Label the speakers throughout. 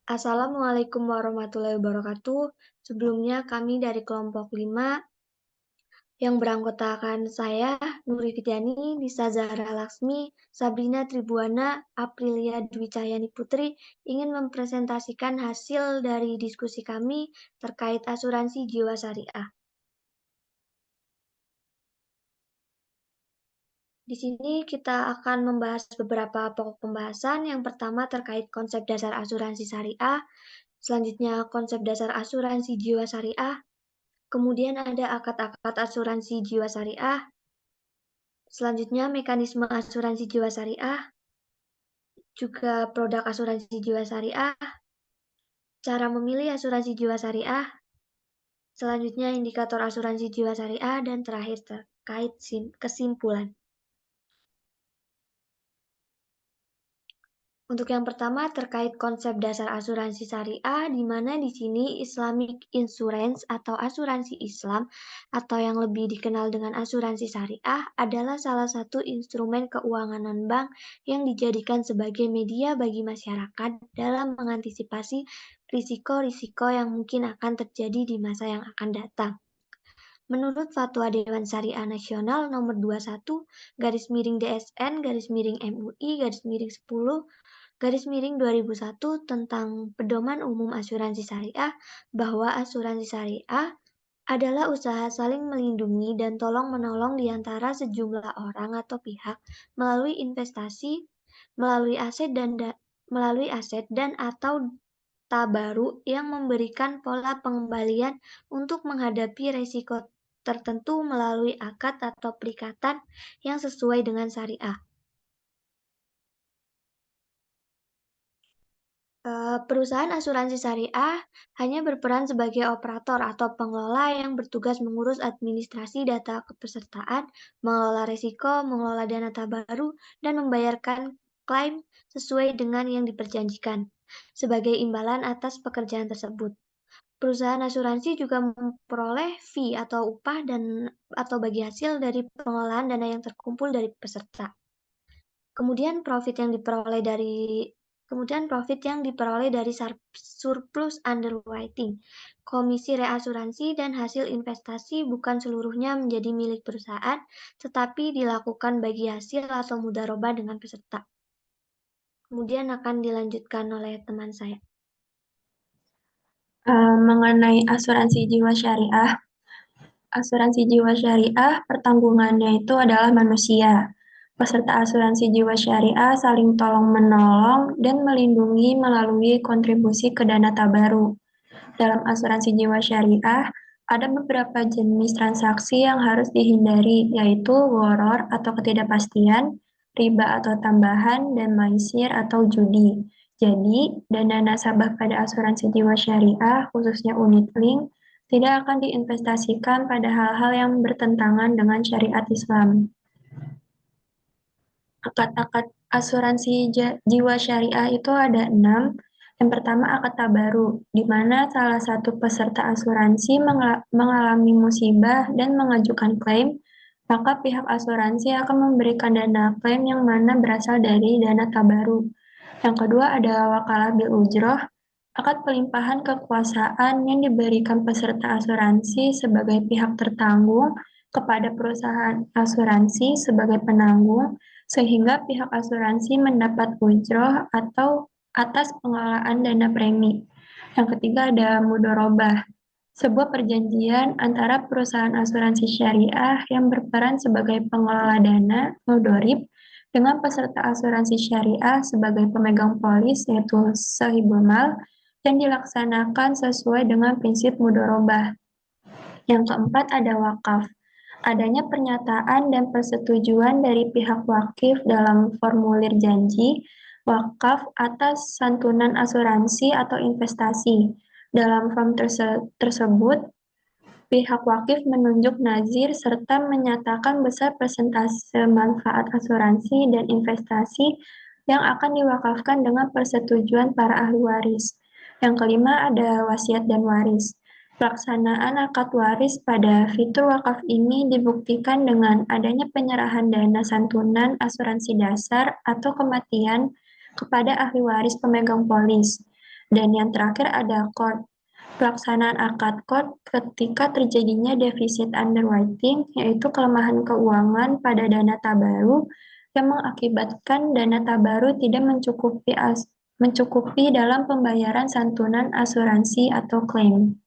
Speaker 1: Assalamualaikum warahmatullahi wabarakatuh. Sebelumnya kami dari kelompok 5 yang beranggotakan saya, Nuri Fitriani, Nisa Zahra Laksmi, Sabrina Tribuana, Aprilia Dwi Cahyani Putri ingin mempresentasikan hasil dari diskusi kami terkait asuransi jiwa syariah. Di sini kita akan membahas beberapa pokok pembahasan. Yang pertama terkait konsep dasar asuransi syariah, selanjutnya konsep dasar asuransi jiwa syariah, kemudian ada akad-akad asuransi jiwa syariah, selanjutnya mekanisme asuransi jiwa syariah, juga produk asuransi jiwa syariah, cara memilih asuransi jiwa syariah, selanjutnya indikator asuransi jiwa syariah, dan terakhir terkait kesimpulan. Untuk yang pertama terkait konsep dasar asuransi syariah, di mana di sini Islamic Insurance atau asuransi Islam atau yang lebih dikenal dengan asuransi syariah adalah salah satu instrumen keuangan non-bank yang dijadikan sebagai media bagi masyarakat dalam mengantisipasi risiko-risiko yang mungkin akan terjadi di masa yang akan datang. Menurut Fatwa Dewan Syariah Nasional nomor 21 /DSN/MUI/10 tentang Pedoman Umum Asuransi Syariah bahwa asuransi syariah adalah usaha saling melindungi dan tolong-menolong di antara sejumlah orang atau pihak melalui investasi, melalui aset dan atau tabaruk yang memberikan pola pengembalian untuk menghadapi resiko tertentu melalui akad atau perikatan yang sesuai dengan syariah. Perusahaan asuransi syariah hanya berperan sebagai operator atau pengelola yang bertugas mengurus administrasi data kepesertaan, mengelola risiko, mengelola dana tabaru, dan membayarkan klaim sesuai dengan yang diperjanjikan sebagai imbalan atas pekerjaan tersebut. Perusahaan asuransi juga memperoleh fee atau upah atau bagi hasil dari pengelolaan dana yang terkumpul dari peserta. Kemudian profit yang diperoleh dari surplus underwriting, komisi reasuransi dan hasil investasi bukan seluruhnya menjadi milik perusahaan, tetapi dilakukan bagi hasil atau mudharabah dengan peserta. Kemudian akan dilanjutkan oleh teman saya.
Speaker 2: Mengenai asuransi jiwa syariah pertanggungannya itu adalah manusia. Peserta asuransi jiwa syariah saling tolong-menolong dan melindungi melalui kontribusi ke dana tabaru. Dalam asuransi jiwa syariah, ada beberapa jenis transaksi yang harus dihindari, yaitu gharar atau ketidakpastian, riba atau tambahan, dan maisir atau judi. Jadi, dana nasabah pada asuransi jiwa syariah, khususnya unit link, tidak akan diinvestasikan pada hal-hal yang bertentangan dengan syariat Islam. Akad-akad asuransi jiwa syariah itu ada 6. Yang pertama akad tabaru, di mana salah satu peserta asuransi mengalami musibah dan mengajukan klaim, maka pihak asuransi akan memberikan dana klaim yang mana berasal dari dana tabaru. Yang kedua ada wakalah bil ujroh, akad pelimpahan kekuasaan yang diberikan peserta asuransi sebagai pihak tertanggung kepada perusahaan asuransi sebagai penanggung, sehingga pihak asuransi mendapat ujroh atau atas pengelolaan dana premi. Yang ketiga ada mudharabah, sebuah perjanjian antara perusahaan asuransi syariah yang berperan sebagai pengelola dana, mudharib, dengan peserta asuransi syariah sebagai pemegang polis yaitu sahibul mal, yang dilaksanakan sesuai dengan prinsip mudharabah. Yang keempat ada wakaf. Adanya pernyataan dan persetujuan dari pihak wakif dalam formulir janji wakaf atas santunan asuransi atau investasi. Dalam form tersebut, pihak wakif menunjuk nazir serta menyatakan besar persentase manfaat asuransi dan investasi yang akan diwakafkan dengan persetujuan para ahli waris. Yang kelima ada wasiat dan waris. Pelaksanaan akad waris pada fitur wakaf ini dibuktikan dengan adanya penyerahan dana santunan asuransi dasar atau kematian kepada ahli waris pemegang polis. Dan yang terakhir ada CORD. Pelaksanaan akad CORD ketika terjadinya defisit underwriting, yaitu kelemahan keuangan pada dana tabaru yang mengakibatkan dana tabaru tidak mencukupi dalam pembayaran santunan asuransi atau klaim.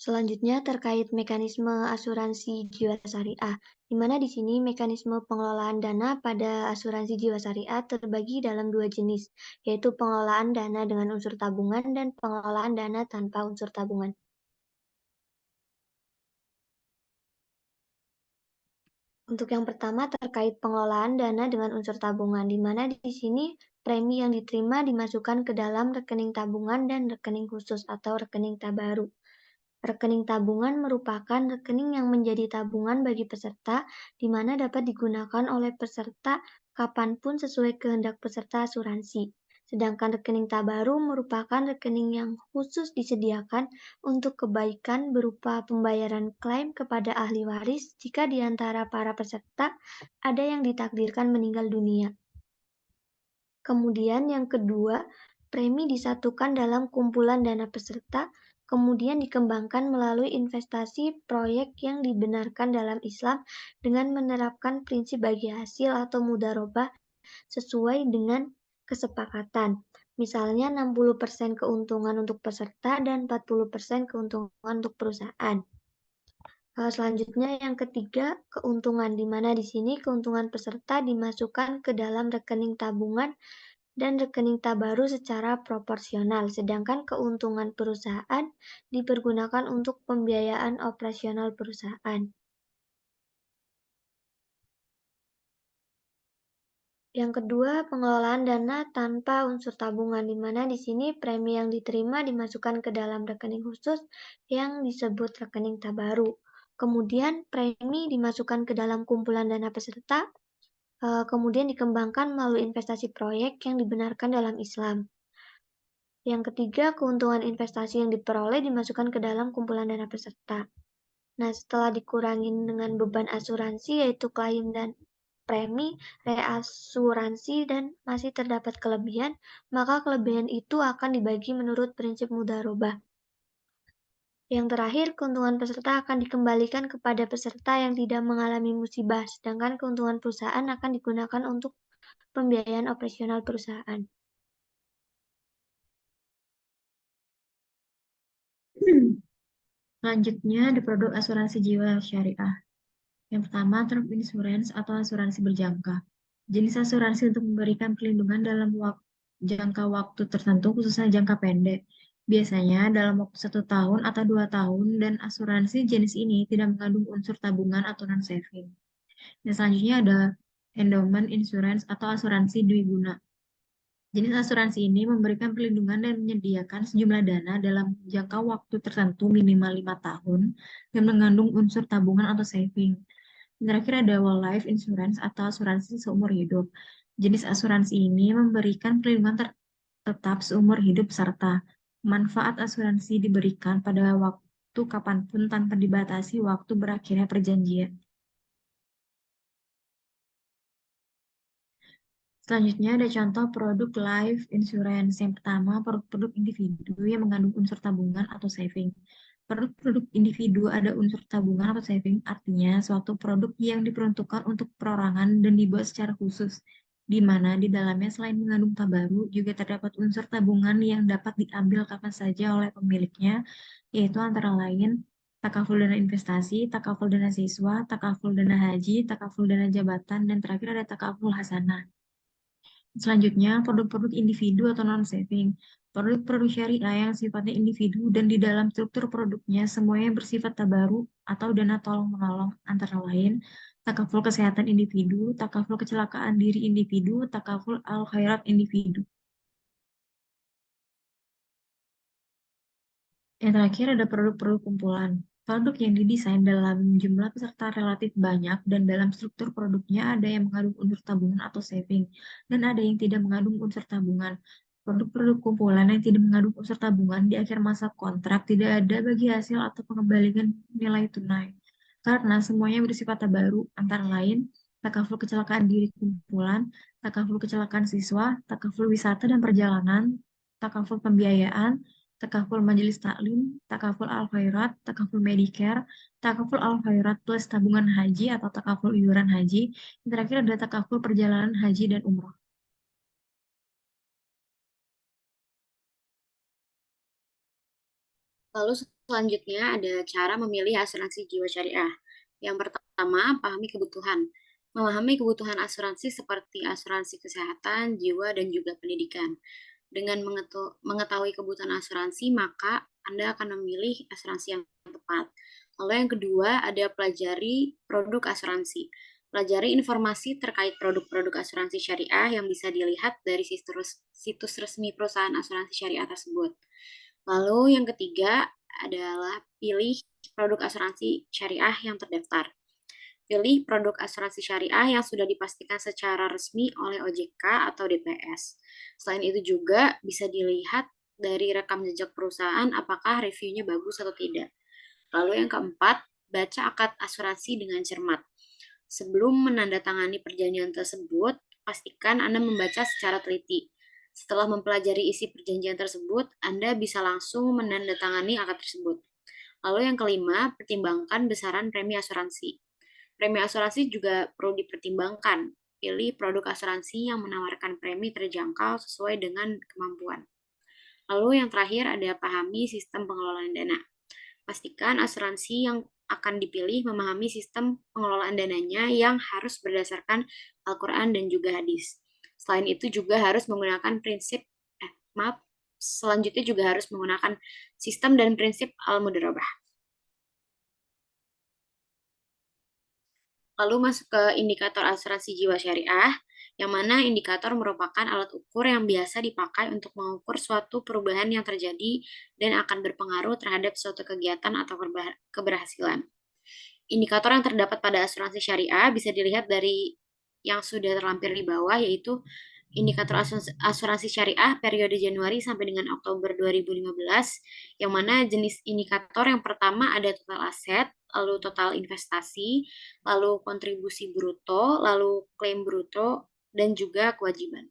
Speaker 1: Selanjutnya terkait mekanisme asuransi jiwa syariah, di mana di sini mekanisme pengelolaan dana pada asuransi jiwa syariah terbagi dalam dua jenis, yaitu pengelolaan dana dengan unsur tabungan dan pengelolaan dana tanpa unsur tabungan. Untuk yang pertama terkait pengelolaan dana dengan unsur tabungan, di mana di sini premi yang diterima dimasukkan ke dalam rekening tabungan dan rekening khusus atau rekening tabaru. Rekening tabungan merupakan rekening yang menjadi tabungan bagi peserta, di mana dapat digunakan oleh peserta kapanpun sesuai kehendak peserta asuransi. Sedangkan rekening tabaru merupakan rekening yang khusus disediakan untuk kebaikan berupa pembayaran klaim kepada ahli waris jika di antara para peserta ada yang ditakdirkan meninggal dunia. Kemudian yang kedua, premi disatukan dalam kumpulan dana peserta, kemudian dikembangkan melalui investasi proyek yang dibenarkan dalam Islam dengan menerapkan prinsip bagi hasil atau mudharabah sesuai dengan kesepakatan. Misalnya 60% keuntungan untuk peserta dan 40% keuntungan untuk perusahaan. Selanjutnya yang ketiga, keuntungan, di mana di sini keuntungan peserta dimasukkan ke dalam rekening tabungan dan rekening tabaru secara proporsional, sedangkan keuntungan perusahaan dipergunakan untuk pembiayaan operasional perusahaan. Yang kedua, pengelolaan dana tanpa unsur tabungan, di mana di sini premi yang diterima dimasukkan ke dalam rekening khusus yang disebut rekening tabaru. Kemudian premi dimasukkan ke dalam kumpulan dana peserta, kemudian dikembangkan melalui investasi proyek yang dibenarkan dalam Islam. Yang ketiga, keuntungan investasi yang diperoleh dimasukkan ke dalam kumpulan dana peserta. Nah, setelah dikurangi dengan beban asuransi yaitu klaim dan premi, reasuransi, dan masih terdapat kelebihan, maka kelebihan itu akan dibagi menurut prinsip mudharabah. Yang terakhir, keuntungan peserta akan dikembalikan kepada peserta yang tidak mengalami musibah, sedangkan keuntungan perusahaan akan digunakan untuk pembiayaan operasional perusahaan.
Speaker 3: Selanjutnya ada produk asuransi jiwa syariah. Yang pertama, term insurance atau asuransi berjangka. Jenis asuransi untuk memberikan perlindungan dalam jangka waktu tertentu, khususnya jangka pendek. Biasanya dalam waktu 1 tahun atau 2 tahun, dan asuransi jenis ini tidak mengandung unsur tabungan atau non-saving. Dan selanjutnya ada endowment insurance atau asuransi dwiguna. Jenis asuransi ini memberikan perlindungan dan menyediakan sejumlah dana dalam jangka waktu tertentu minimal 5 tahun yang mengandung unsur tabungan atau saving. Terakhir ada whole life insurance atau asuransi seumur hidup. Jenis asuransi ini memberikan perlindungan tetap seumur hidup serta manfaat asuransi diberikan pada waktu kapanpun tanpa dibatasi waktu berakhirnya perjanjian. Selanjutnya ada contoh produk life insurance. Yang pertama, produk-produk individu yang mengandung unsur tabungan atau saving. Produk-produk individu ada unsur tabungan atau saving, artinya suatu produk yang diperuntukkan untuk perorangan dan dibuat secara khusus, di mana di dalamnya selain mengandung tabaru, juga terdapat unsur tabungan yang dapat diambil kapan saja oleh pemiliknya, yaitu antara lain takaful dana investasi, takaful dana siswa, takaful dana haji, takaful dana jabatan, dan terakhir ada takaful hasanah. Selanjutnya, produk-produk individu atau non-saving. Produk-produk syariah yang sifatnya individu dan di dalam struktur produknya semuanya bersifat tabaru atau dana tolong-menolong, antara lain takaful kesehatan individu, takaful kecelakaan diri individu, takaful al-khairat individu. Yang terakhir ada produk-produk kumpulan. Produk yang didesain dalam jumlah peserta relatif banyak dan dalam struktur produknya ada yang mengandung unsur tabungan atau saving dan ada yang tidak mengandung unsur tabungan. Produk-produk kumpulan yang tidak mengandung unsur tabungan di akhir masa kontrak tidak ada bagi hasil atau pengembalian nilai tunai karena semuanya bersifat tabaru, antara lain takaful kecelakaan diri kumpulan, takaful kecelakaan siswa, takaful wisata dan perjalanan, takaful pembiayaan, takaful majelis taklim, takaful al-khairat, takaful Medicare, takaful al-khairat plus tabungan haji atau takaful iuran haji. Yang terakhir ada takaful perjalanan haji dan umroh.
Speaker 4: Lalu selanjutnya ada cara memilih asuransi jiwa syariah. Yang pertama, pahami kebutuhan. Memahami kebutuhan asuransi seperti asuransi kesehatan, jiwa, dan juga pendidikan. Dengan mengetahui kebutuhan asuransi, maka Anda akan memilih asuransi yang tepat. Lalu yang kedua, ada pelajari produk asuransi. Pelajari informasi terkait produk-produk asuransi syariah yang bisa dilihat dari situs resmi perusahaan asuransi syariah tersebut. Lalu yang ketiga adalah pilih produk asuransi syariah yang terdaftar. Pilih produk asuransi syariah yang sudah dipastikan secara resmi oleh OJK atau DPS. Selain itu juga bisa dilihat dari rekam jejak perusahaan apakah reviewnya bagus atau tidak. Lalu yang keempat, baca akad asuransi dengan cermat. Sebelum menandatangani perjanjian tersebut, pastikan Anda membaca secara teliti. Setelah mempelajari isi perjanjian tersebut, Anda bisa langsung menandatangani akad tersebut. Lalu yang kelima, pertimbangkan besaran premi asuransi. Premi asuransi juga perlu dipertimbangkan. Pilih produk asuransi yang menawarkan premi terjangkau sesuai dengan kemampuan. Lalu yang terakhir ada pahami sistem pengelolaan dana. Pastikan asuransi yang akan dipilih memahami sistem pengelolaan dananya yang harus berdasarkan Al-Quran dan juga hadis. Selain itu juga harus menggunakan selanjutnya juga harus menggunakan sistem dan prinsip Al-Mudarabah. Lalu masuk ke indikator asuransi jiwa syariah, yang mana indikator merupakan alat ukur yang biasa dipakai untuk mengukur suatu perubahan yang terjadi dan akan berpengaruh terhadap suatu kegiatan atau keberhasilan. Indikator yang terdapat pada asuransi syariah bisa dilihat dari yang sudah terlampir di bawah, yaitu indikator asuransi syariah periode Januari sampai dengan Oktober 2015, yang mana jenis indikator yang pertama ada total aset, lalu total investasi, lalu kontribusi bruto, lalu klaim bruto, dan juga kewajiban.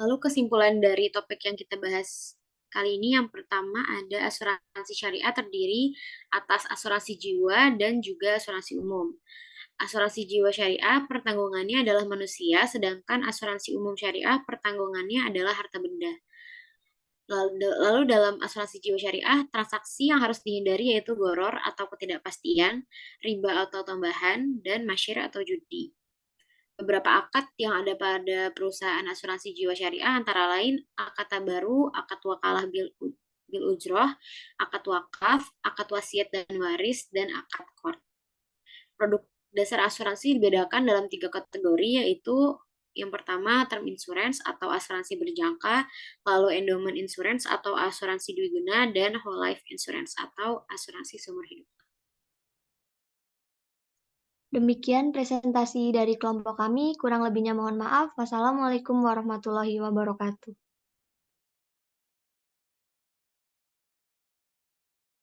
Speaker 4: Lalu kesimpulan dari topik yang kita bahas kali ini, yang pertama ada asuransi syariah terdiri atas asuransi jiwa dan juga asuransi umum. Asuransi jiwa syariah pertanggungannya adalah manusia, sedangkan asuransi umum syariah pertanggungannya adalah harta benda. Lalu dalam asuransi jiwa syariah, transaksi yang harus dihindari yaitu goror atau ketidakpastian, riba atau tambahan, dan masyir atau judi. Beberapa akad yang ada pada perusahaan asuransi jiwa syariah antara lain akad tabaru, akad wakalah bil ujroh, akad wakaf, akad wasiat dan waris, dan akad qard. Produk dasar asuransi dibedakan dalam 3 kategori, yaitu yang pertama term insurance atau asuransi berjangka, lalu endowment insurance atau asuransi dwiguna, dan whole life insurance atau asuransi seumur hidup.
Speaker 1: Demikian presentasi dari kelompok kami, kurang lebihnya mohon maaf. Wassalamualaikum warahmatullahi wabarakatuh.